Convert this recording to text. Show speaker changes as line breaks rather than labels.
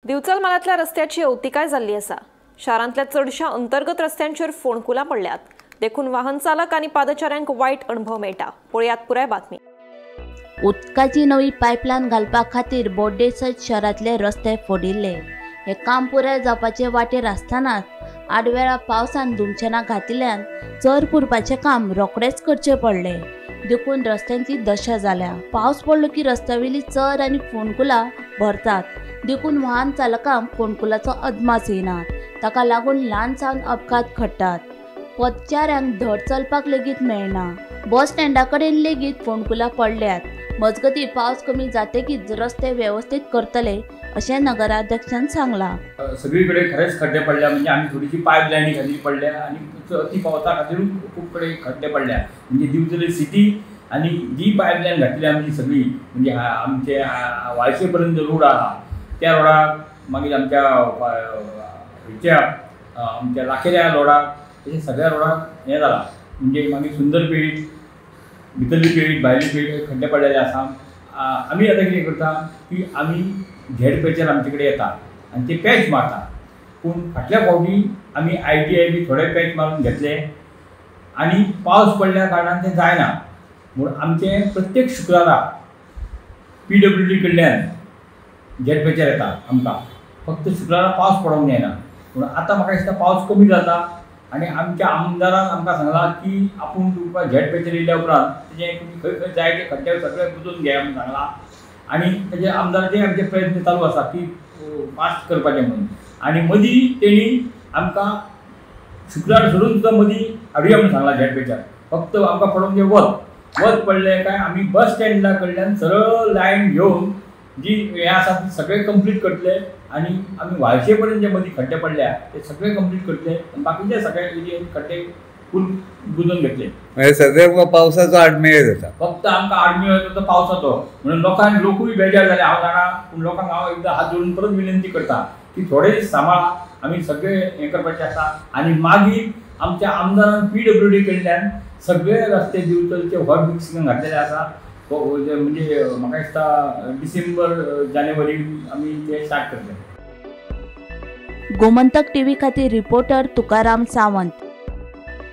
दिवचल मालातल्या रस्त्याची अवतिकाय जाल्ली आसा। शारांतल्या चडशा अंतर्गत रस्त्यांचेर फोंडकुलां पडल्यात। देखून वाहन चालक आनी पादचाऱ्यांक वायट अणभव मेळटा। पळयात पुराय बातमी।
उदकाची नवी पायपलायन घालपा खातीर बोड्डे सयत शहरांतले रस्ते फोडिल्ले। हे काम पुराय जावपाचे वाटेर आसतनाच आडवेळा पावसान धुमचेना घातिल्ल्यान चर पुरपाचें काम रोखडेच करचें पडलें। देखून रस्त्यांची दशा जाल्या। पावस पडलो की रस्त्यावेली चर आनी फोंडकुलां भरतात। देखून वाहन चालकांक फोंडकुलाचो अदमास येना। ताका लागून ल्हान सावन अपघात घडटात। पदचाऱ्यांक धड चलपाक लेगीत मेळना। बस स्टँडा कडेन लेगीत फोंडकुलां पडल्यात। मजगतीं पावस कमी जातकीच रस्ते वेवस्थीत करतले अशें नगराध्यक्षान सांगलां।
सगळीकडे खरेच खड्डे पडल्या, म्हणजे आमी थोडीशी पायपलायनी घातली पडल्या आनी अति पावसा खातीर खूब कडेन खड्डे पडल्या। म्हणजे दिवचल सिटी आनी जी पायपलायन घातली आमची सगळी, म्हणजे आमचे वाळशे पर्यंत रोड आहा त्या रोडाक, मागीर आमच्या लाखेऱ्या रोडाक, तशें सगळ्या रोडाक हें जालां। म्हणजे मागीर सुंदरपेट, भितरली पेट, भायली पेट खड्डे पडलेले आसा। आमी आतां कितें करता की आमी झेड पॅचर आमचे कडेन येता आनी ते पॅच मारता। पूण फाटल्या फावटी आमी ITI बी थोडे पॅच मारून घेतले आनी पावस पडल्या कारणान तें जायना। म्हूण आमचे प्रत्येक शुक्राराक PWD कडल्यान झेड पॅचर येता आमकां। फक्त शुक्राराक पावस पडोंक जायना। पूण आतां म्हाका दिसता पावस कमी जाता आनी आमच्या आमदारान आमकां सांगलां की आपूण तुमकां झेड पॅचर येयल्या उपरांत तेजें तुमी खंय खंय जाय ते खड्डे सगळे बुजोवन घे म्हणून सांगलां। आनी तेजे आमदाराचे आमचे प्रयत्न चालू आसा की फास्ट करपाचें म्हणून। आनी मदीं तेणी आमकां शुक्रार सोडून सुद्दां मदीं हाडुया म्हणून सांगलां झेड पॅचर। फक्त आमकां पडोंक जाय वत पडलें काय आमी बस स्टँडा कडल्यान सरळ लायन घेवन जी हें आसा ती सगळे कंप्लीट करतले आनी आमी वाळशे पर्यंत जे मदीं खड्डे पडल्या ते सगळे कंप्लीट करतले आनी बाकीचे सगळे एरियेन खड्डे फूल बुजोवन घेतले।
सगळे पावसाचो आडमेळ जाता।
फक्त आमकां आडमेळ येता तो पावसाचो, म्हणून लोकूय बेजार जाले हांव जाणा। पूण लोकांक हांव एकदां हात जोडून परत विनंती करता की थोडे दीस सांबाळा, आमी सगळे हें करपाचें आसा। आनी मागीर आमच्या आमदारान PWD कडल्यान सगळे रस्ते दिवचलचे व्हड मिक्सिंग घातलेले आसा। म्हणजे म्हाका दिसता डिसेंबर जानेवारी आमी ते स्टार्ट करतले।
गोमंतक TV खातीर रिपोर्टर तुकाराम सावंत।